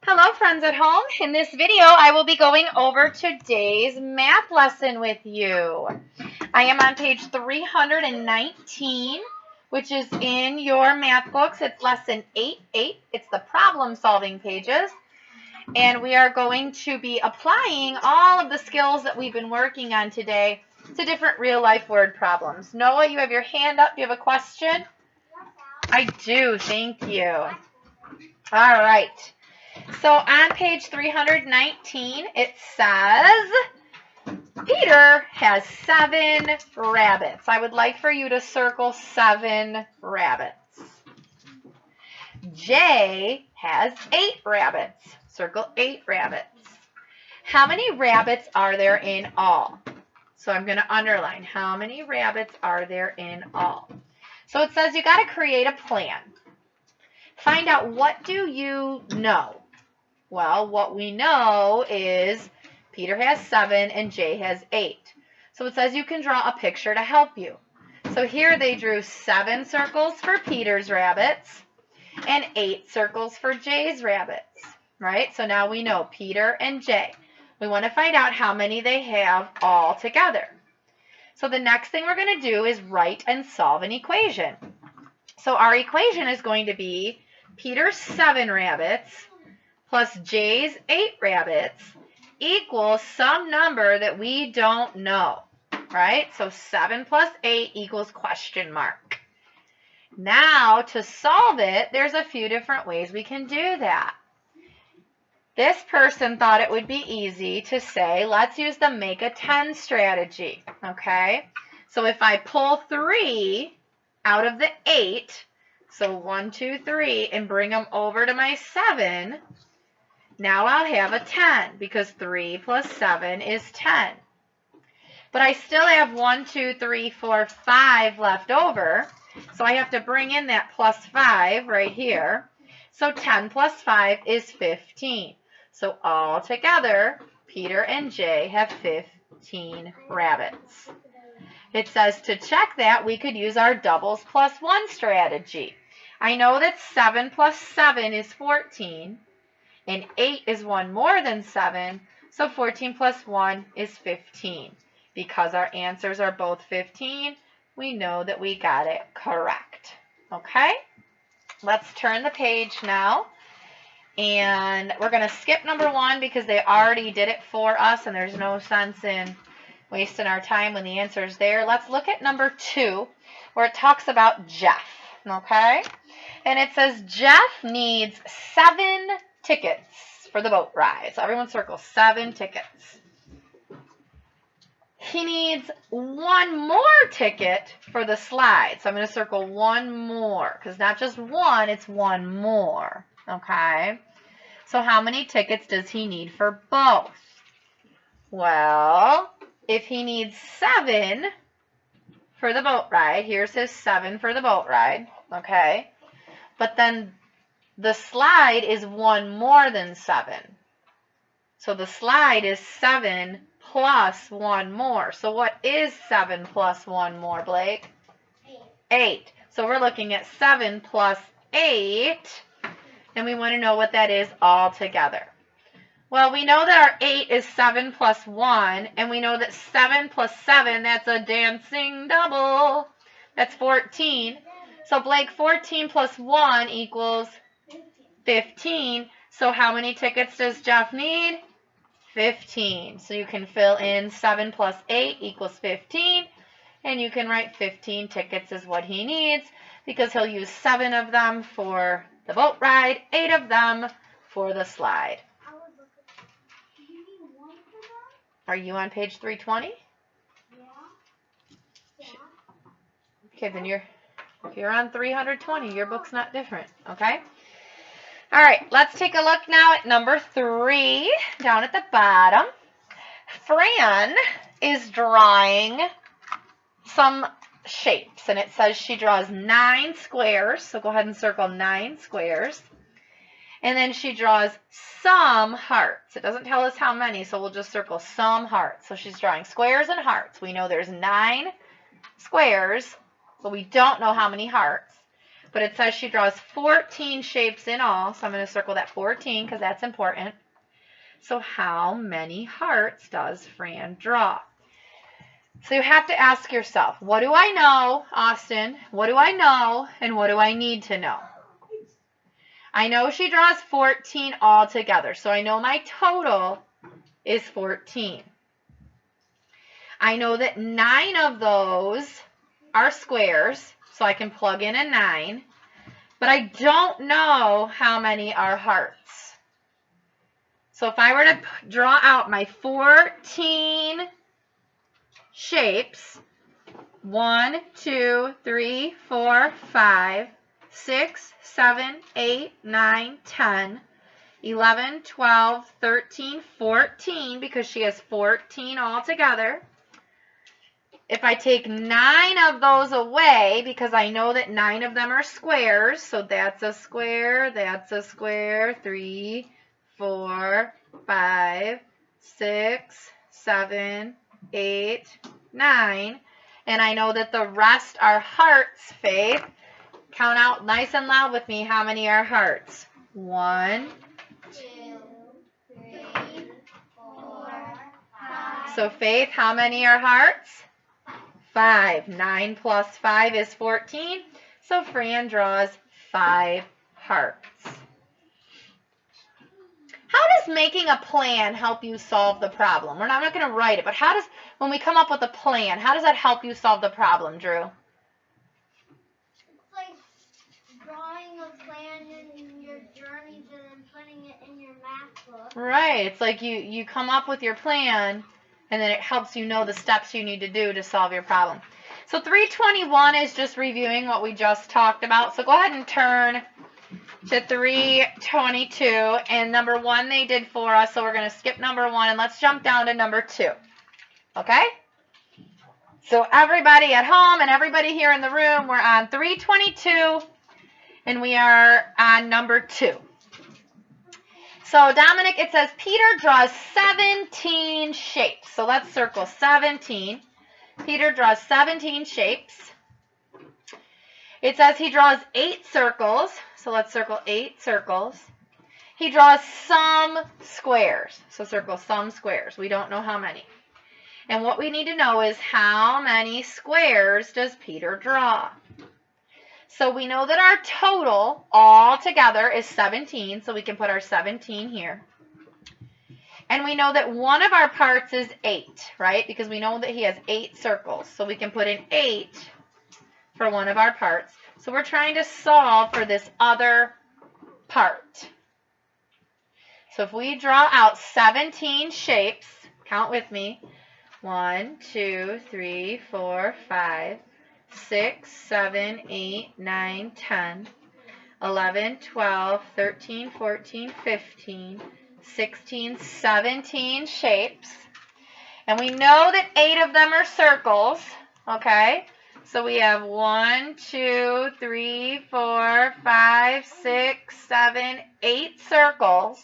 Hello friends at home. In this video I will be going over today's math lesson with you. I am on page 319, which is in your math books. It's lesson 8.8. It's the problem solving pages. And we are going to be applying all of the skills that we've been working on today to different real life word problems. Noah, you have your hand up. Do you have a question? I do. Thank you. All right. So on page 319, it says Peter has 7 rabbits. I would like for you to circle 7 rabbits. Jay has 8 rabbits. Circle 8 rabbits. How many rabbits are there in all? So I'm going to underline how many rabbits are there in all. So it says you got to create a plan. Find out, what do you know? Well, what we know is Peter has 7 and Jay has 8. So it says you can draw a picture to help you. So here they drew 7 circles for Peter's rabbits and 8 circles for Jay's rabbits, right? So now we know Peter and Jay. We want to find out how many they have all together. So the next thing we're going to do is write and solve an equation. So our equation is going to be Peter's 7 rabbits plus Jay's 8 rabbits equals some number that we don't know, right? So 7 plus 8 equals question mark. Now, to solve it, there's a few different ways we can do that. This person thought it would be easy to say, let's use the make a 10 strategy, okay? So if I pull 3 out of the 8, so 1, 2, 3, and bring them over to my 7, now I'll have a 10 because 3 plus 7 is 10. But I still have 1, 2, 3, 4, 5 left over. So I have to bring in that plus 5 right here. So 10 plus 5 is 15. So all together, Peter and Jay have 15 rabbits. It says to check that, we could use our doubles plus 1 strategy. I know that 7 plus 7 is 14. And 8 is 1 more than 7, so 14 plus 1 is 15. Because our answers are both 15, we know that we got it correct. Okay? Let's turn the page now. And we're going to skip number 1 because they already did it for us, and there's no sense in wasting our time when the answer is there. Let's look at number 2, where it talks about Jeff. Okay? And it says Jeff needs 7 tickets for the boat ride. So everyone circle 7 tickets. He needs 1 more ticket for the slide. So I'm going to circle 1 more because not just 1, it's 1 more. Okay? So how many tickets does he need for both? Well, if he needs 7 for the boat ride, here's his 7 for the boat ride. Okay? But then the slide is 1 more than 7. So the slide is 7 plus 1 more. So what is 7 plus 1 more, Blake? 8. So we're looking at 7 plus 8, and we want to know what that is all together. Well, we know that our 8 is 7 plus 1, and we know that 7 plus 7, that's a dancing double. That's 14. So Blake, 14 plus 1 equals 15. So how many tickets does Jeff need? 15. So you can fill in 7 plus 8 equals 15. And you can write 15 tickets is what he needs because he'll use 7 of them for the boat ride, 8 of them for the slide. Are you on page 320? Yeah. Okay, then if you're on 320, your book's not different, okay? All right, let's take a look now at number 3, down at the bottom. Fran is drawing some shapes, and it says she draws 9 squares, so go ahead and circle 9 squares. And then she draws some hearts. It doesn't tell us how many, so we'll just circle some hearts. So she's drawing squares and hearts. We know there's 9 squares, but we don't know how many hearts. but it says she draws 14 shapes in all, so I'm going to circle that 14 because that's important. So how many hearts does Fran draw? So you have to ask yourself, what do I know, Austin? What do I know, and what do I need to know? I know she draws 14 altogether, so I know my total is 14. I know that 9 of those are squares, so I can plug in a 9, but I don't know how many are hearts. So if I were to draw out my 14 shapes, 1, 2, 3, 4, 5, 6, 7, 8, 9, 10, 11, 12, 13, 14, because she has 14 altogether. If I take 9 of those away, because I know that 9 of them are squares, so that's a square, 3, 4, 5, 6, 7, 8, 9, and I know that the rest are hearts, Faith. Count out nice and loud with me how many are hearts. 1, 2, 3, 4, 5. So Faith, how many are hearts? 5. 9 plus 5 is 14. So Fran draws 5 hearts. How does making a plan help you solve the problem? I'm not going to write it, but how does, when we come up with a plan, how does that help you solve the problem, Drew? It's like drawing a plan in your journeys and then putting it in your math book. Right. It's like you come up with your plan, and then it helps you know the steps you need to do to solve your problem. So 321 is just reviewing what we just talked about. So go ahead and turn to 322. And number 1 they did for us, so we're going to skip number 1, and let's jump down to number 2. Okay? So everybody at home and everybody here in the room, we're on 322, and we are on number 2. So Dominic, it says Peter draws 17 shapes. So let's circle 17. Peter draws 17 shapes. It says he draws 8 circles. So let's circle 8 circles. He draws some squares. So circle some squares. We don't know how many. And what we need to know is how many squares does Peter draw? So we know that our total all together is 17, so we can put our 17 here. And we know that one of our parts is 8, right? Because we know that he has 8 circles, so we can put in 8 for one of our parts. So we're trying to solve for this other part. So if we draw out 17 shapes, count with me, 1, 2, 3, 4, 5, 6, 7, 8, 9, 10, 11, 12, 13, 14, 15, 16, 17 shapes. And we know that 8 of them are circles, okay? So we have 1, 2, 3, 4, 5, 6, 7, 8 circles.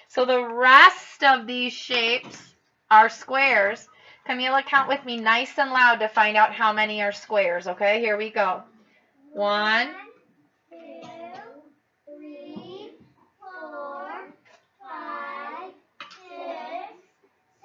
So the rest of these shapes are squares. Camila, count with me nice and loud to find out how many are squares, okay? Here we go. 1, 2, 3, 4, 5, 6,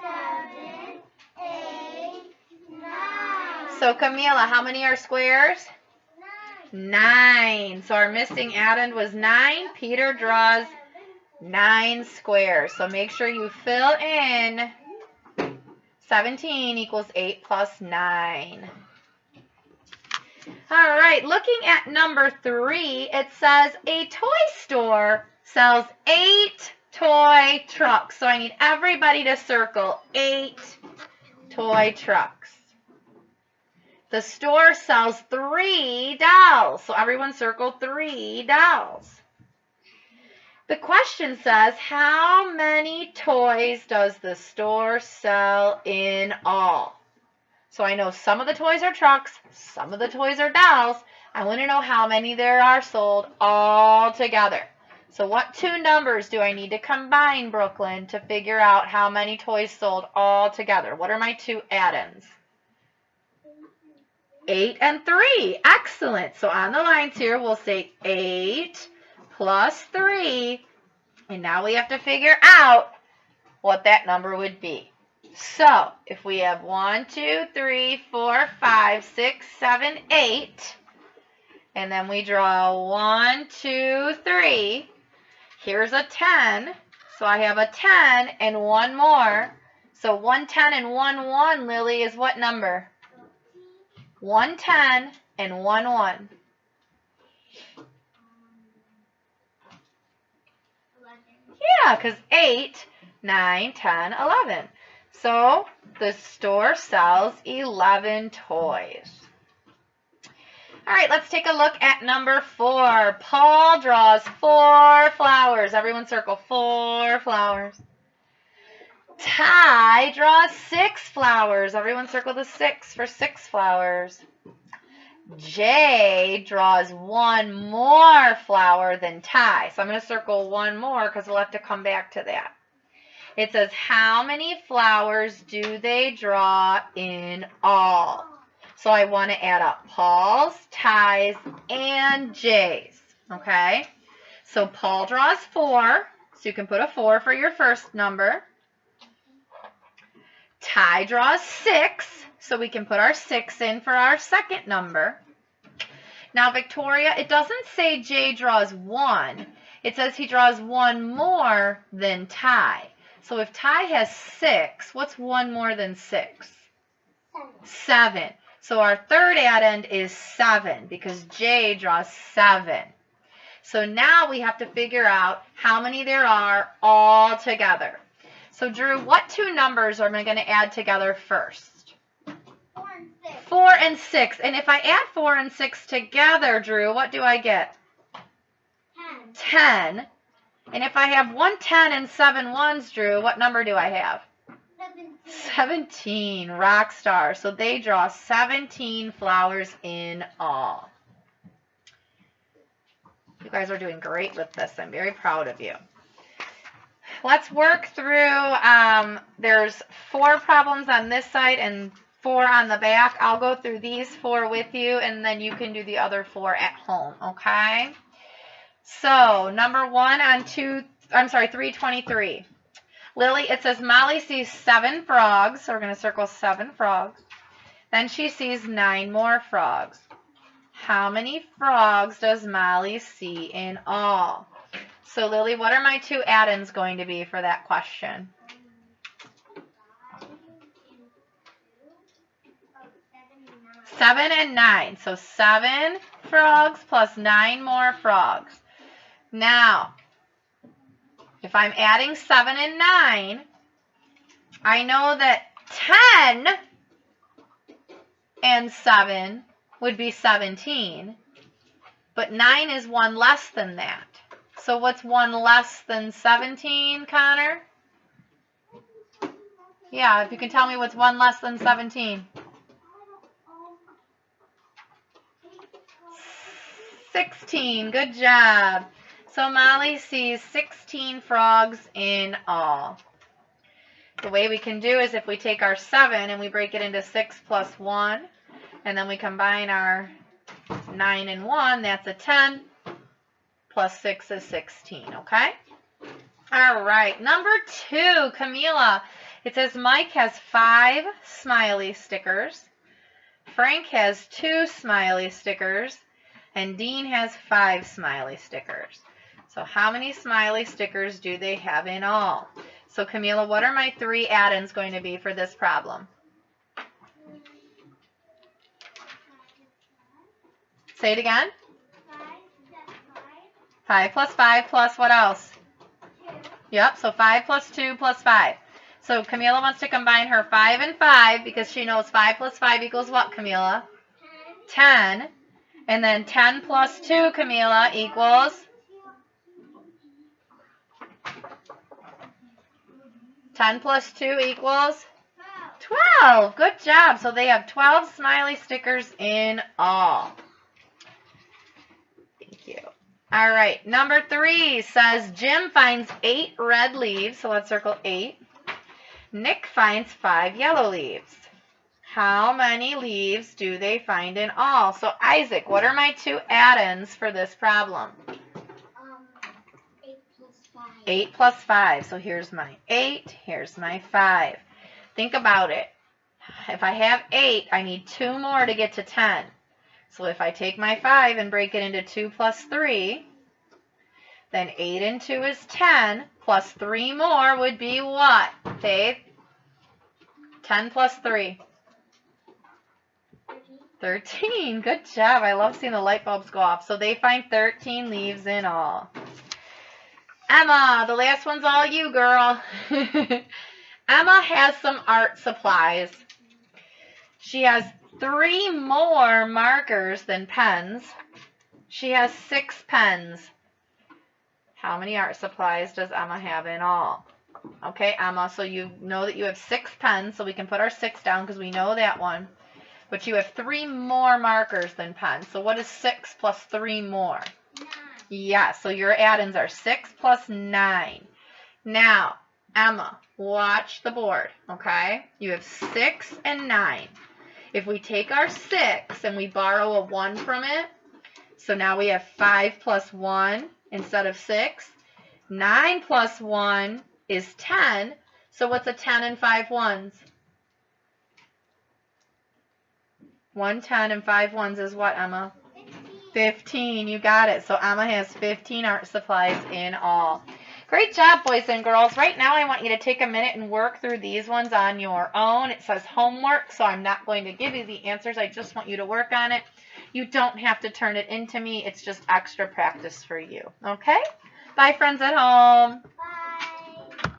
7, 8, 9. So Camila, how many are squares? 9. 9. So our missing addend was 9. Peter draws 9 squares. So make sure you fill in 17 equals 8 plus 9. All right, looking at number 3, it says a toy store sells 8 toy trucks. So I need everybody to circle 8 toy trucks. The store sells 3 dolls. So everyone circle 3 dolls. The question says, how many toys does the store sell in all? So I know some of the toys are trucks, some of the toys are dolls. I want to know how many there are sold all together. So what 2 numbers do I need to combine, Brooklyn, to figure out how many toys sold all together? What are my 2 addends? 8 and 3. Excellent. So on the lines here, we'll say 8 plus 3. And now we have to figure out what that number would be. So if we have 1, 2, 3, 4, 5, 6, 7, 8, and then we draw 1, 2, 3, here's a 10. So I have a 10 and one more. So 1 10 and 1 1, Lily, is what number? 1 10 and 1 1. 11. Yeah, because 8, 9, 10, 11. So the store sells 11 toys. All right, let's take a look at number 4. Paul draws 4 flowers. Everyone circle 4 flowers. Ty draws 6 flowers. Everyone circle the 6 for 6 flowers. Jay draws 1 more flower than Ty. So I'm going to circle 1 more because we'll have to come back to that. It says, how many flowers do they draw in all? So I want to add up Paul's, Ty's, and Jay's. Okay? So Paul draws 4. So you can put a 4 for your first number. Ty draws 6. So we can put our 6 in for our second number. Now, Victoria, it doesn't say Jay draws 1. It says he draws 1 more than Ty. So if Ty has 6, what's 1 more than 6? 7. So our third addend is 7 because Jay draws 7. So now we have to figure out how many there are all together. So Drew, what 2 numbers am I going to add together first? 4 and 6. 4 and 6. And if I add 4 and 6 together, Drew, what do I get? 10. 10. And if I have 1 10 and 7 ones, Drew, what number do I have? 17. 17. Rock star. So they draw 17 flowers in all. You guys are doing great with this. I'm very proud of you. Let's work through, there's 4 problems on this side and 4 on the back. I'll go through these 4 with you, and then you can do the other 4 at home, okay? So, number 1 on 323. Lily, it says Molly sees 7 frogs, so we're going to circle 7 frogs. Then she sees 9 more frogs. How many frogs does Molly see in all? So, Lily, what are my 2 add-ins going to be for that question? 7 and 9. So 7 frogs plus 9 more frogs. Now, if I'm adding 7 and 9, I know that 10 and 7 would be 17, but 9 is 1 less than that. So what's 1 less than 17, Connor? Yeah, if you can tell me what's 1 less than 17. 16. Good job. So Molly sees 16 frogs in all. The way we can do is if we take our 7 and we break it into 6 plus 1, and then we combine our 9 and 1, that's a 10, plus 6 is 16, okay? All right, number 2, Camila. It says Mike has 5 smiley stickers, Frank has 2 smiley stickers, and Dean has 5 smiley stickers. So how many smiley stickers do they have in all? So Camila, what are my 3 add-ins going to be for this problem? Say it again. 5 plus 5 plus what else? 2. Yep, so 5 plus 2 plus 5. So Camila wants to combine her 5 and 5 because she knows 5 plus 5 equals what, Camila? 10. And then 10 plus 2, Camila, equals? 10 plus 2 equals? 12. Good job. So they have 12 smiley stickers in all. Thank you. All right. Number 3 says Jim finds 8 red leaves. So let's circle 8. Nick finds 5 yellow leaves. How many leaves do they find in all? So, Isaac, what are my two add-ins for this problem? 8 plus 5. 8 plus 5. So here's my 8, here's my 5. Think about it. If I have 8, I need 2 more to get to 10. So if I take my 5 and break it into 2 plus 3, then 8 and 2 is 10, plus 3 more would be what, Faith? 10 plus 3. 13. Good job. I love seeing the light bulbs go off. So they find 13 leaves in all. Emma, the last one's all you, girl. Emma has some art supplies. She has 3 more markers than pens. She has 6 pens. How many art supplies does Emma have in all? Okay, Emma, so you know that you have 6 pens, so we can put our 6 down because we know that one. But you have 3 more markers than pens. So what is 6 plus 3 more? 9. Yeah, so your add-ins are 6 plus 9. Now, Emma, watch the board, okay? You have 6 and 9. If we take our 6 and we borrow a 1 from it, so now we have 5 plus 1 instead of 6. 9 plus 1 is 10. So what's a 10 and 5 ones? 1 10 and 5 ones is what, Emma? 15. You got it. So Emma has 15 art supplies in all. Great job, boys and girls. Right now, I want you to take a minute and work through these ones on your own. It says homework, so I'm not going to give you the answers. I just want you to work on it. You don't have to turn it into me. It's just extra practice for you. Okay? Bye, friends at home. Bye.